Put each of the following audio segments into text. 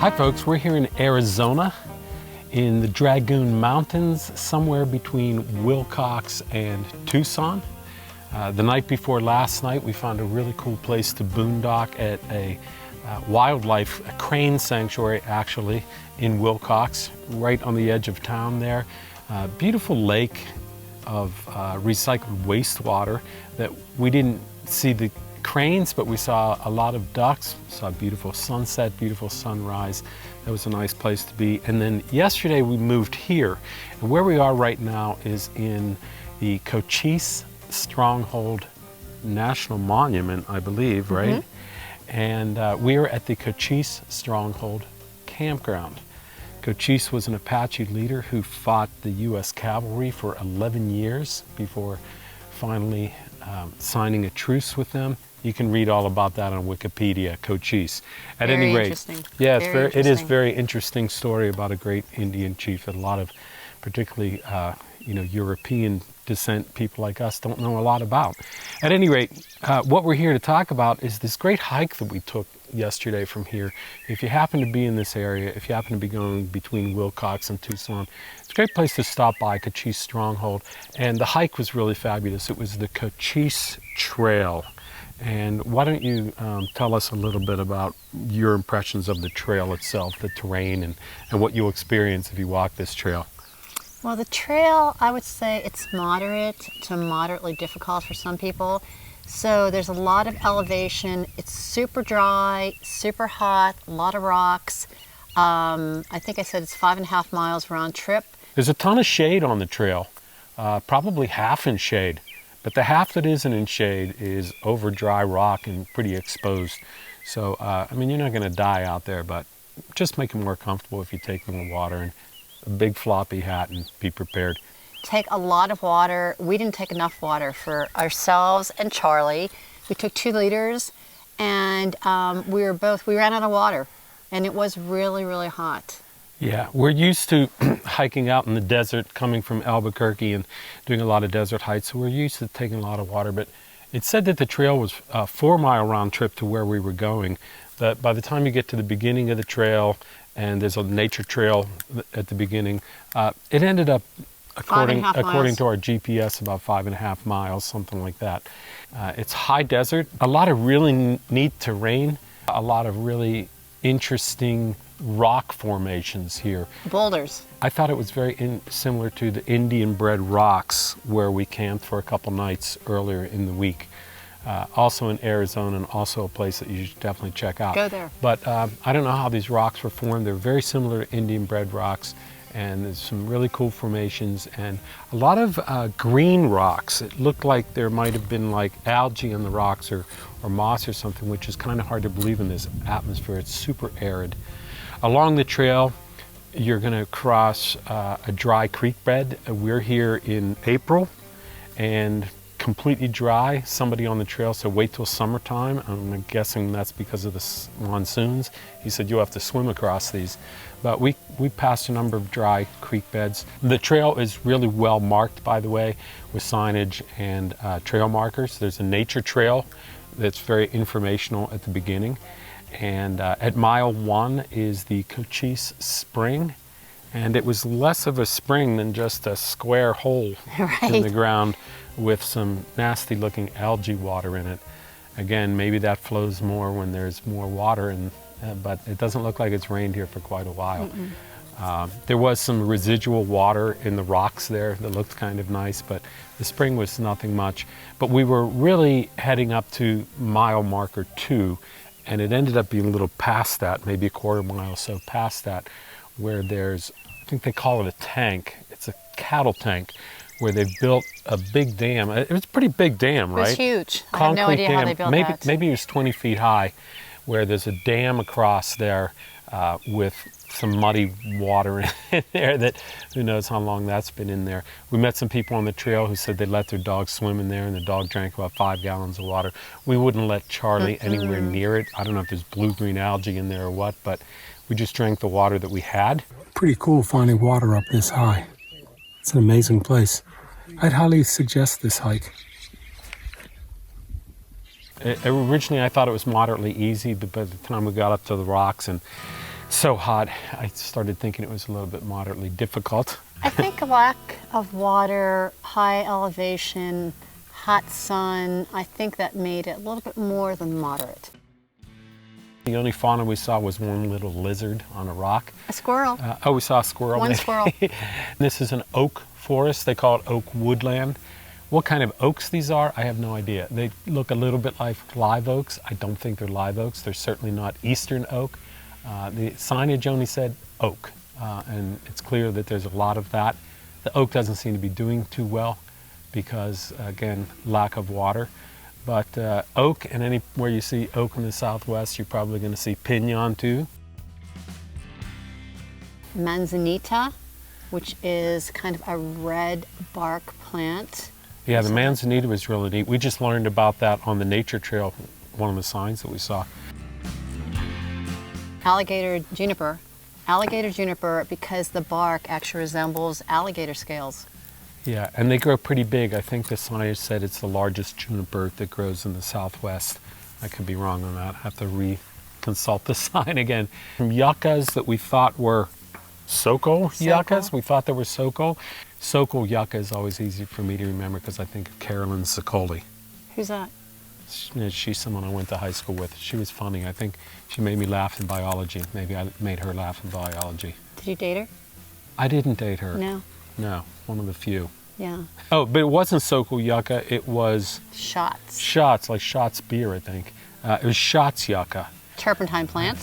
Hi folks, we're here in Arizona in the Dragoon Mountains, somewhere between Wilcox and Tucson. The night before last night, we found a really cool place to boondock at a wildlife, a crane sanctuary actually, in Wilcox, right on the edge of town there. Beautiful lake of recycled wastewater that we didn't see the cranes, but we saw a lot of ducks, saw a beautiful sunset, beautiful sunrise. That was a nice place to be. And then yesterday we moved here, and where we are right now is in the Cochise Stronghold National Monument, I believe, right? And we are at the Cochise Stronghold Campground. Cochise was an Apache leader who fought the U.S. cavalry for 11 years before finally signing a truce with them. You can read all about that on Wikipedia, Cochise. At any rate, yeah, it is very interesting story about a great Indian chief that a lot of, particularly European descent people like us don't know a lot about. At any rate, what we're here to talk about is this great hike that we took yesterday from here. If you happen to be in this area, if you happen to be going between Wilcox and Tucson, it's a great place to stop by, Cochise Stronghold. And the hike was really fabulous. It was the Cochise Trail. And why don't you tell us a little bit about your impressions of the trail itself, the terrain, and what you'll experience if you walk this trail? Well, the trail, I would say it's moderate to moderately difficult for some people. So there's a lot of elevation. It's super dry, super hot, a lot of rocks. I think I said it's 5.5 miles round trip. There's a ton of shade on the trail, probably half in shade. But the half that isn't in shade is over dry rock and pretty exposed. So, I mean, you're not going to die out there, but just make it more comfortable if you take in the water, and a big floppy hat, and be prepared. Take a lot of water. We didn't take enough water for ourselves and Charlie. We took 2 liters, and we ran out of water, and it was really, really hot. Yeah, we're used to hiking out in the desert, coming from Albuquerque and doing a lot of desert hikes, so we're used to taking a lot of water. But it said that the trail was a 4-mile round trip to where we were going. That by the time you get to the beginning of the trail, and there's a nature trail at the beginning, it ended up, according to our GPS, about 5.5 miles, something like that. It's high desert, a lot of really neat terrain, a lot of really interesting rock formations here. Boulders. I thought it was very similar to the Indian bred rocks where we camped for a couple nights earlier in the week. Also in Arizona, and also a place that you should definitely check out. Go there. But I don't know how these rocks were formed. They're very similar to Indian bred rocks, and there's some really cool formations and a lot of green rocks. It looked like there might have been like algae in the rocks or moss or something, which is kind of hard to believe in this atmosphere. It's super arid. Along the trail, you're going to cross a dry creek bed. We're here in April and completely dry. Somebody on the trail said wait till summertime. I'm guessing that's because of the monsoons. He said you'll have to swim across these. But we passed a number of dry creek beds. The trail is really well marked, by the way, with signage and trail markers. There's a nature trail that's very informational at the beginning. And at mile 1 is the Cochise Spring. And it was less of a spring than just a square hole in the ground with some nasty looking algae water in it. Again, maybe that flows more when there's more water, but it doesn't look like it's rained here for quite a while. There was some residual water in the rocks there that looked kind of nice, but the spring was nothing much. But we were really heading up to mile marker 2, and it ended up being a little past that, maybe a quarter mile or so past that, where there's, I think they call it a tank. It's a cattle tank where they've built a big dam. It was a pretty big dam, right? It was huge. Concrete I have no idea dam. how they built that. Maybe it was 20 feet high, where there's a dam across there with some muddy water in there that who knows how long that's been in there. We met some people on the trail who said they let their dog swim in there, and the dog drank about 5 gallons of water. We wouldn't let Charlie anywhere near it. I don't know if there's blue-green algae in there or what, but we just drank the water that we had. Pretty cool finding water up this high. It's an amazing place. I'd highly suggest this hike. Originally I thought it was moderately easy, but by the time we got up to the rocks and so hot, I started thinking it was a little bit moderately difficult. I think a lack of water, high elevation, hot sun, I think that made it a little bit more than moderate. The only fauna we saw was one little lizard on a rock. A squirrel. Oh, we saw a squirrel. One squirrel. This is an oak forest. They call it oak woodland. What kind of oaks these are, I have no idea. They look a little bit like live oaks. I don't think they're live oaks. They're certainly not eastern oak. The signage only said oak, and it's clear that there's a lot of that. The oak doesn't seem to be doing too well because, again, lack of water. But oak, and anywhere you see oak in the Southwest, you're probably going to see pinon too. Manzanita, which is kind of a red bark plant. Yeah, the manzanita was really neat. We just learned about that on the nature trail, one of the signs that we saw. Alligator juniper. Alligator juniper because the bark actually resembles alligator scales. Yeah, and they grow pretty big. I think the signage said it's the largest juniper that grows in the Southwest. I could be wrong on that. I have to re-consult the sign again. From yuccas that we thought were Sokol yuccas. We thought they were Sokol. Sokol yucca is always easy for me to remember because I think of Carolyn Sokoli. Who's that? She's someone I went to high school with. She was funny. I think she made me laugh in biology. Maybe I made her laugh in biology. Did you date her? I didn't date her. No. No, one of the few. Yeah. Oh, but it wasn't Sokol yucca. It was Shots. Shots, like Shots beer, I think. It was Shots yucca. Turpentine plant.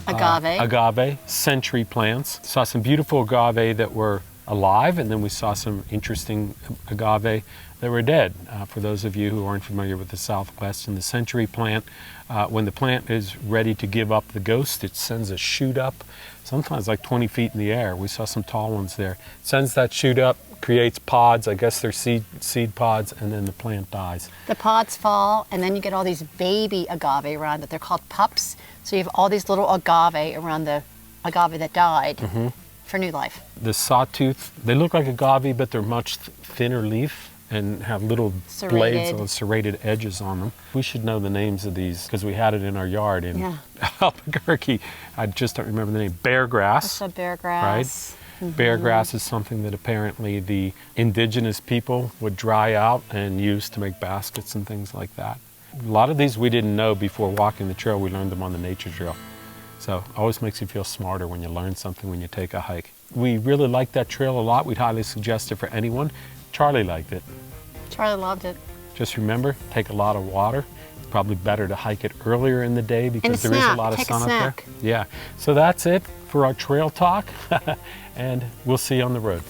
Agave. Agave, century plants. Saw some beautiful agave that were alive, and then we saw some interesting agave that were dead. For those of you who aren't familiar with the Southwest and the century plant, when the plant is ready to give up the ghost, it sends a shoot up, sometimes like 20 feet in the air. We saw some tall ones there. Sends that shoot up, creates pods, I guess they're seed pods, and then the plant dies. The pods fall, and then you get all these baby agave around it. They're called pups. So you have all these little agave around the agave that died for new life. The sawtooth, they look like agave, but they're much thinner leaf and have little blades with serrated edges on them. We should know the names of these because we had it in our yard in Albuquerque. I just don't remember the name. Bear grass. That's a bear grass. Right? Bear grass is something that apparently the indigenous people would dry out and use to make baskets and things like that. A lot of these we didn't know before walking the trail. We learned them on the nature trail. So it always makes you feel smarter when you learn something when you take a hike. We really liked that trail a lot. We'd highly suggest it for anyone. Charlie liked it. Charlie loved it. Just remember, take a lot of water. It's probably better to hike it earlier in the day because there is a lot of sun up there. Yeah. So that's it for our trail talk, and we'll see you on the road.